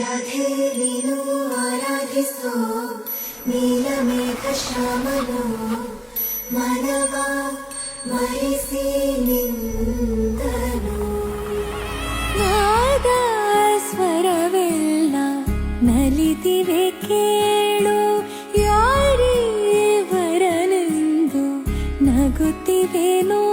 ರಾಧೆ ನೀನು ಆರಾಧಿಸೋ ನೀಲಮೇಘ ಶ್ಯಾಮನೋ ಮನವ ಮರೆಸಿ ನಿಂದನು ನಾದ ಸ್ವರವೆಲ್ಲ ನಲಿದಿವೆ ಕೇಳು ಯಾರೀ ವರನೆಂದು ನಗುತ್ತಿವೆ ನೋ